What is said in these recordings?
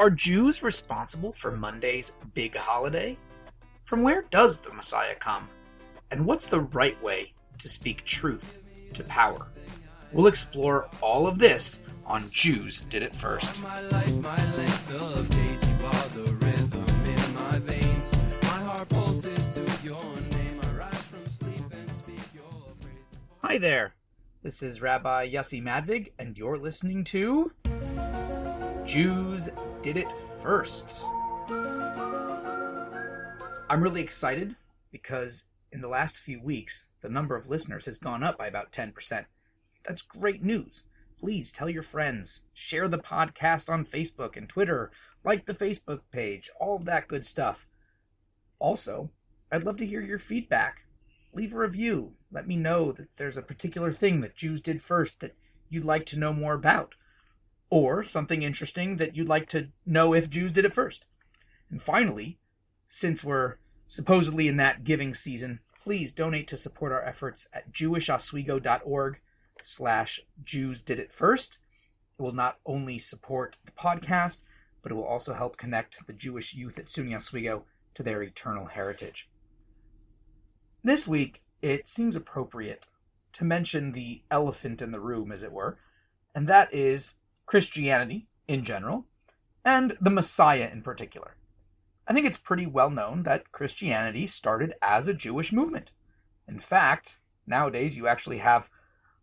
Are Jews responsible for Monday's big holiday? From where does the Messiah come? And what's the right way to speak truth to power? We'll explore all of this on Jews Did It First. My life, my length of days, you are the rhythm in my veins. My heart pulses to your name. I rise from sleep and speak your praise. Hi there, this is Rabbi Yossi Madvig, and you're listening to Jews Did It First. I'm really excited because in the last few weeks, the number of listeners has gone up by about 10%. That's great news. Please tell your friends, share the podcast on Facebook and Twitter, like the Facebook page, all of that good stuff. Also, I'd love to hear your feedback. Leave a review. Let me know that there's a particular thing that Jews did first that you'd like to know more about. Or something interesting that you'd like to know if Jews did it first. And finally, since we're supposedly in that giving season, please donate to support our efforts at jewisoswego.org/Jews Did It First. It will not only support the podcast, but it will also help connect the Jewish youth at SUNY Oswego to their eternal heritage. This week, it seems appropriate to mention the elephant in the room, as it were, and that is Christianity in general, and the Messiah in particular. I think it's pretty well known that Christianity started as a Jewish movement. In fact, nowadays you actually have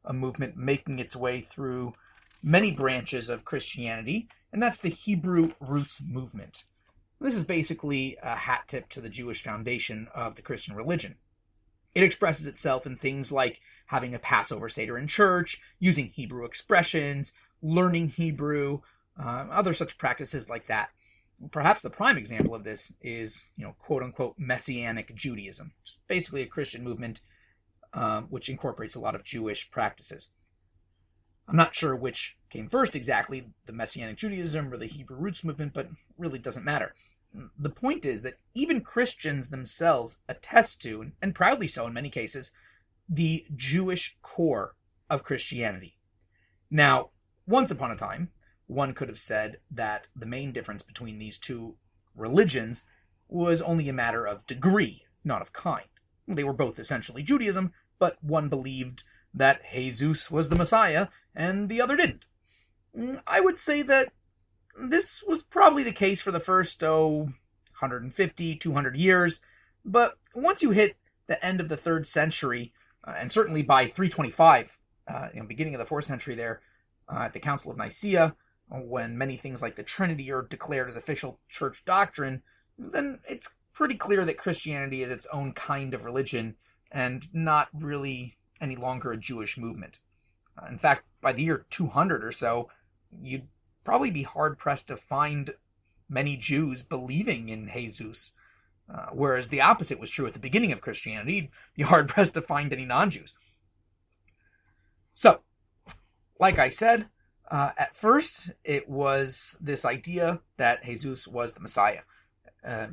a movement making its way through many branches of Christianity, and that's the Hebrew Roots movement. This is basically a hat tip to the Jewish foundation of the Christian religion. It expresses itself in things like having a Passover Seder in church, using Hebrew expressions, learning Hebrew, other such practices like that. Perhaps the prime example of this is, quote-unquote Messianic Judaism, which is basically a Christian movement which incorporates a lot of Jewish practices. I'm not sure which came first exactly, the Messianic Judaism or the Hebrew Roots movement, but it really doesn't matter. The point is that even Christians themselves attest to, and proudly so in many cases, the Jewish core of Christianity. Now, once upon a time, one could have said that the main difference between these two religions was only a matter of degree, not of kind. They were both essentially Judaism, but one believed that Jesus was the Messiah, and the other didn't. I would say that this was probably the case for the first, 150, 200 years, but once you hit the end of the 3rd century, and certainly by 325, beginning of the 4th century there, at the Council of Nicaea, when many things like the Trinity are declared as official church doctrine, then it's pretty clear that Christianity is its own kind of religion and not really any longer a Jewish movement. In fact, by the year 200 or so, you'd probably be hard-pressed to find many Jews believing in Jesus, whereas the opposite was true at the beginning of Christianity. You'd be hard-pressed to find any non-Jews. So, like I said, at first, it was this idea that Jesus was the Messiah,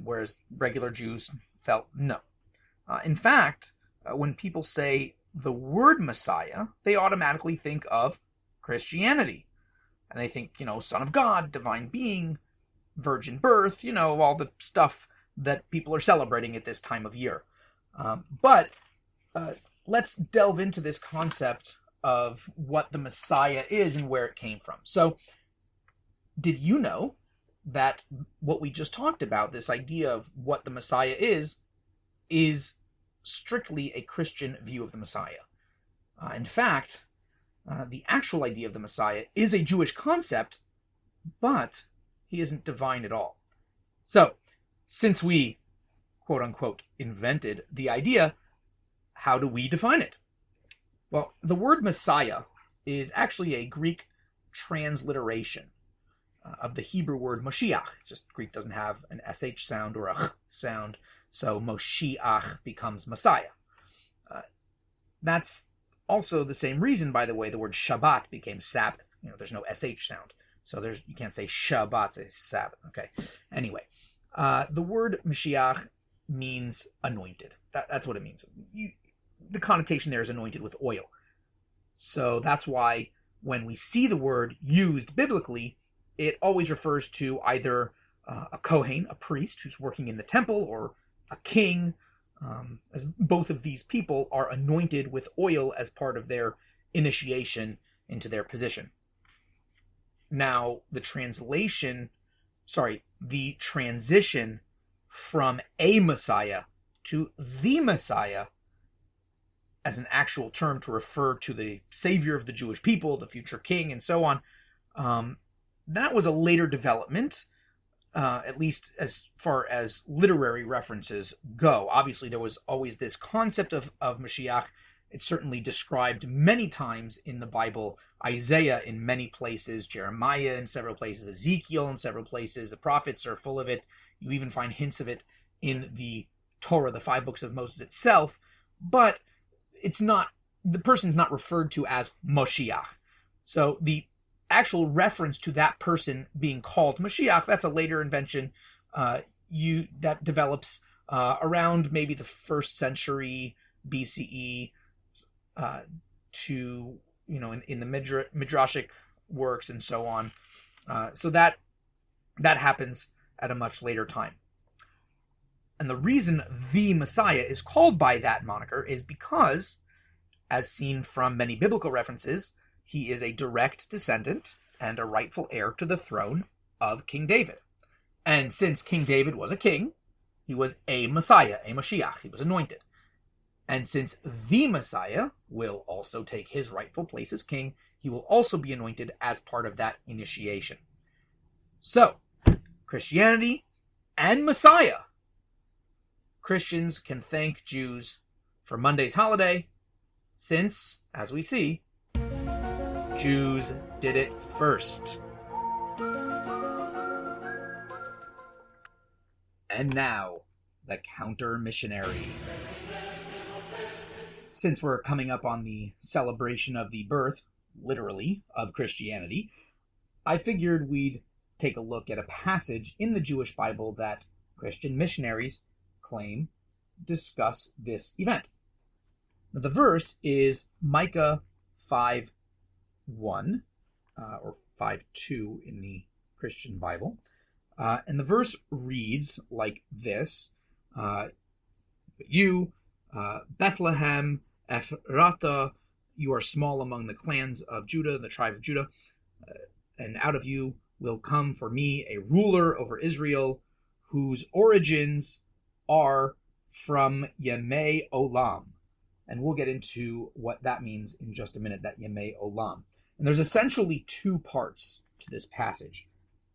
whereas regular Jews felt no. In fact, when people say the word Messiah, they automatically think of Christianity. And they think, Son of God, divine being, virgin birth, all the stuff that people are celebrating at this time of year. But let's delve into this concept of what the Messiah is and where it came from. So, did you know that what we just talked about, this idea of what the Messiah is strictly a Christian view of the Messiah? In fact, the actual idea of the Messiah is a Jewish concept, but he isn't divine at all. So, since we, quote-unquote, invented the idea, how do we define it? Well, the word Messiah is actually a Greek transliteration of the Hebrew word Moshiach. Just Greek doesn't have an sh sound or a ch sound, so Moshiach becomes Messiah. That's also the same reason, by the way, the word Shabbat became Sabbath. There's no sh sound, so you can't say Shabbat, it's Sabbath. Okay. Anyway, the word Mashiach means anointed. That's what it means. The connotation there is anointed with oil. So that's why when we see the word used biblically, it always refers to either a Kohen, a priest who's working in the temple, or a king, as both of these people are anointed with oil as part of their initiation into their position. Now, the transition from a Messiah to the Messiah as an actual term to refer to the savior of the Jewish people, the future king, and so on, that was a later development, at least as far as literary references go. Obviously, there was always this concept of Mashiach. It's certainly described many times in the Bible. Isaiah in many places, Jeremiah in several places, Ezekiel in several places. The prophets are full of it. You even find hints of it in the Torah, the 5 books of Moses itself. But it's not, the person's not referred to as Moshiach. So the actual reference to that person being called Mashiach, that's a later invention that develops around maybe the 1st century BCE to, in the Midrashic works and so on. So that happens at a much later time. And the reason the Messiah is called by that moniker is because, as seen from many biblical references, he is a direct descendant and a rightful heir to the throne of King David. And since King David was a king, he was a Messiah, a Mashiach. He was anointed. And since the Messiah will also take his rightful place as king, he will also be anointed as part of that initiation. So, Christianity and Messiah. Christians can thank Jews for Monday's holiday, since, as we see, Jews did it first. And now, the counter-missionary. Since we're coming up on the celebration of the birth, literally, of Christianity, I figured we'd take a look at a passage in the Jewish Bible that Christian missionaries claim discuss this event. Now, the verse is Micah 5:1, or 5:2 in the Christian Bible. And the verse reads like this: You, Bethlehem, Ephratah, you are small among the clans of Judah, the tribe of Judah, and out of you will come for me a ruler over Israel, whose origins are from Yemei Olam. And we'll get into what that means in just a minute, that Yemei Olam. And there's essentially 2 parts to this passage.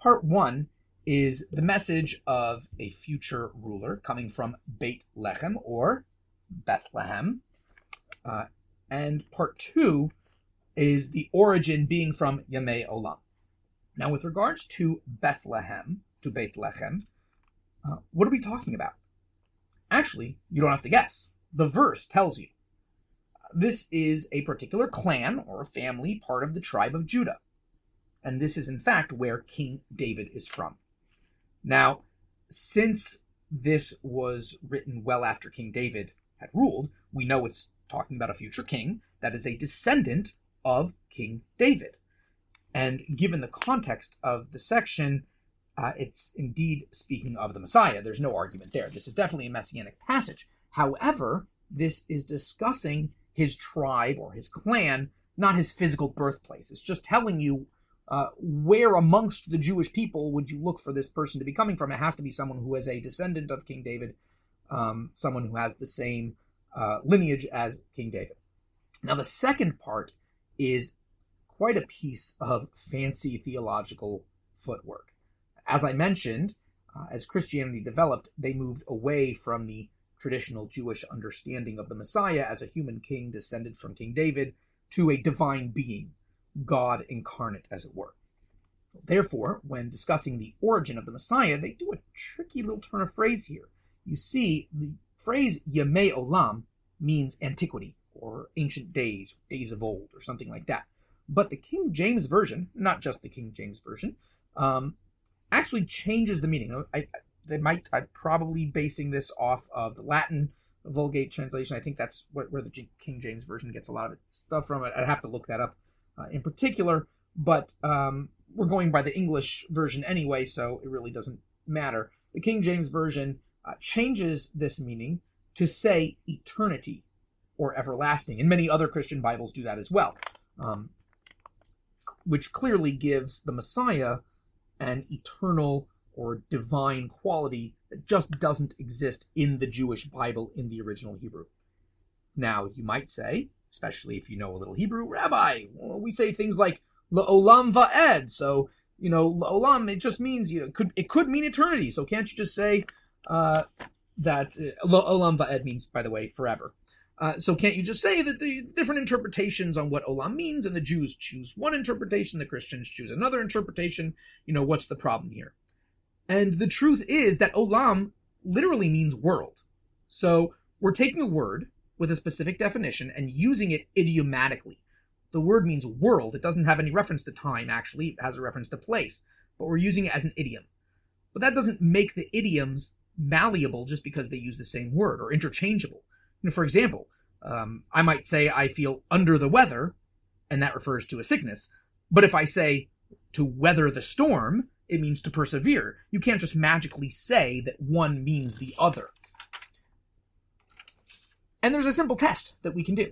Part 1 is the message of a future ruler coming from Beit Lechem, or Bethlehem. And part 2 is the origin being from Yemei Olam. Now, with regards to Bethlehem, to Beit Lechem, what are we talking about? Actually, you don't have to guess. The verse tells you. This is a particular clan or a family part of the tribe of Judah. And this is, in fact, where King David is from. Now, since this was written well after King David had ruled, we know it's talking about a future king that is a descendant of King David. And given the context of the section, it's indeed speaking of the Messiah. There's no argument there. This is definitely a messianic passage. However, this is discussing his tribe or his clan, not his physical birthplace. It's just telling you where amongst the Jewish people would you look for this person to be coming from. It has to be someone who is a descendant of King David, someone who has the same lineage as King David. Now, the second part is quite a piece of fancy theological footwork. As I mentioned, as Christianity developed, they moved away from the traditional Jewish understanding of the Messiah as a human king descended from King David to a divine being, God incarnate, as it were. Therefore, when discussing the origin of the Messiah, they do a tricky little turn of phrase here. You see, the phrase Yemei Olam means antiquity, or ancient days, days of old, or something like that. But the King James Version, not just the King James Version, actually changes the meaning. I'm probably basing this off of the Latin Vulgate translation. I think that's where the King James Version gets a lot of its stuff from. I'd have to look that up in particular. But we're going by the English version anyway, so it really doesn't matter. The King James Version changes this meaning to say eternity or everlasting, and many other Christian Bibles do that as well, which clearly gives the Messiah an eternal or divine quality that just doesn't exist in the Jewish Bible in the original Hebrew. Now, you might say, especially if you know a little Hebrew, Rabbi, we say things like La'olam va'ed, so, La'olam, it just means, it could mean eternity, so can't you just say that La'olam va'ed means, by the way, forever. So can't you just say that the different interpretations on what olam means, and the Jews choose one interpretation, the Christians choose another interpretation? What's the problem here? And the truth is that olam literally means world. So we're taking a word with a specific definition and using it idiomatically. The word means world. It doesn't have any reference to time, actually. It has a reference to place. But we're using it as an idiom. But that doesn't make the idioms malleable just because they use the same word, or interchangeable. For example, I might say I feel under the weather, and that refers to a sickness. But if I say to weather the storm, it means to persevere. You can't just magically say that one means the other. And there's a simple test that we can do,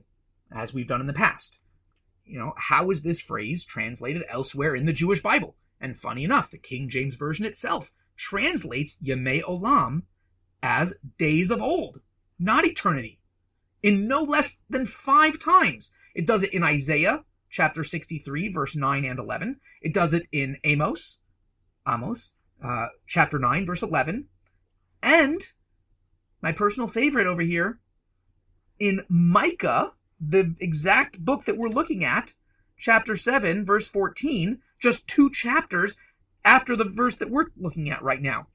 as we've done in the past. How is this phrase translated elsewhere in the Jewish Bible? And funny enough, the King James Version itself translates Yemei Olam as days of old, not eternity, in no less than 5 times. It does it in Isaiah chapter 63, verse 9 and 11. It does it in Amos, chapter 9, verse 11. And my personal favorite over here, in Micah, the exact book that we're looking at, chapter 7, verse 14, just 2 chapters after the verse that we're looking at right now.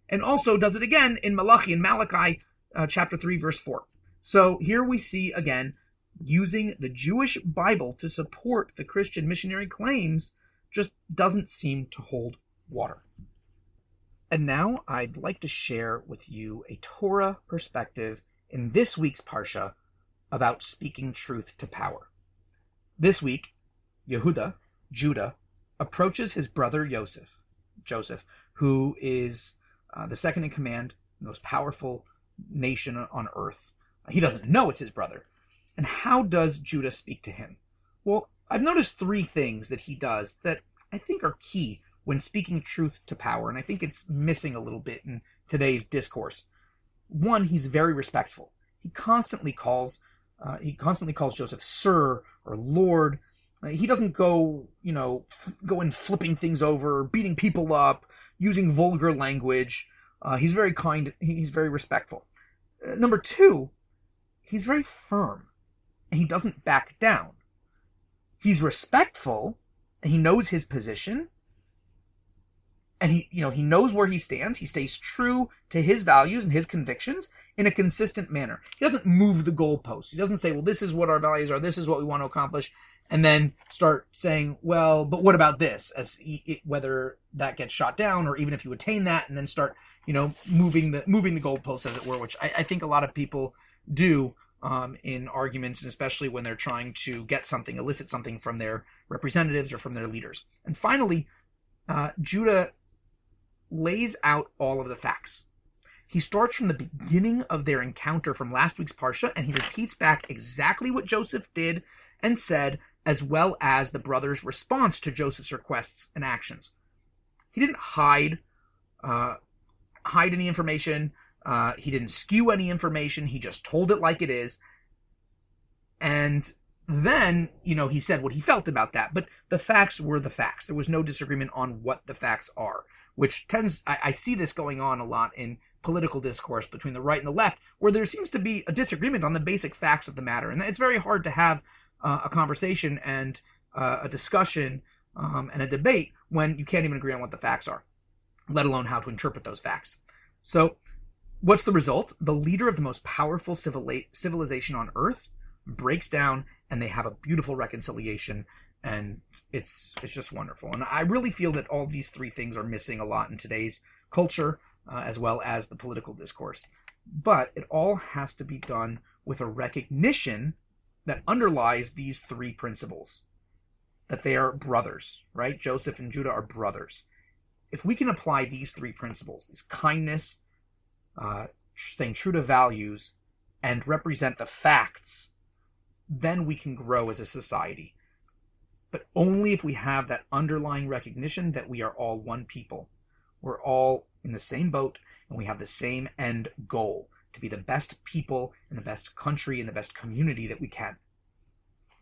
And also does it again in Malachi, chapter 3, verse 4. So here we see, again, using the Jewish Bible to support the Christian missionary claims just doesn't seem to hold water. And now I'd like to share with you a Torah perspective in this week's Parsha about speaking truth to power. This week, Yehuda, Judah, approaches his brother Joseph, who is the second in command, the most powerful nation on earth. He doesn't know it's his brother. And how does Judah speak to him? Well, I've noticed 3 things that he does that I think are key when speaking truth to power, and I think it's missing a little bit in today's discourse. 1, he's very respectful. He constantly calls Joseph Sir or Lord. He doesn't go in flipping things over, beating people up, using vulgar language. He's very kind. He's very respectful. Number 2, he's very firm, and he doesn't back down. He's respectful, and he knows his position, and he knows where he stands. He stays true to his values and his convictions in a consistent manner. He doesn't move the goalposts. He doesn't say, well, this is what our values are, this is what we want to accomplish, and then start saying, well, but what about this? Whether that gets shot down, or even if you attain that, and then start, moving the goalposts, as it were, which I think a lot of people do in arguments, and especially when they're trying to get something, elicit something from their representatives or from their leaders. And finally, Judah lays out all of the facts. He starts from the beginning of their encounter from last week's Parsha, and he repeats back exactly what Joseph did and said, as well as the brothers' response to Joseph's requests and actions. He didn't hide any information. He didn't skew any information. He just told it like it is. And then, he said what he felt about that. But the facts were the facts. There was no disagreement on what the facts are, which I see this going on a lot in political discourse between the right and the left, where there seems to be a disagreement on the basic facts of the matter. And it's very hard to have a conversation and a discussion and a debate when you can't even agree on what the facts are, let alone how to interpret those facts. So what's the result? The leader of the most powerful civilization on earth breaks down, and they have a beautiful reconciliation, and it's just wonderful. And I really feel that all these 3 things are missing a lot in today's culture, as well as the political discourse. But it all has to be done with a recognition that underlies these 3 principles. that they are brothers, right? Joseph and Judah are brothers. If we can apply these three principles, this kindness, staying true to values, and represent the facts, then we can grow as a society. But only if we have that underlying recognition that we are all one people. We're all in the same boat, and we have the same end goal, to be the best people and the best country and the best community that we can.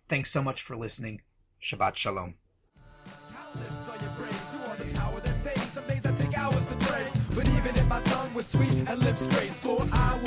Thanks so much for listening. Shabbat Shalom. Countless are your brains, you are the power that saves. Some days I take hours to pray, but even if my tongue was sweet and lips graceful, I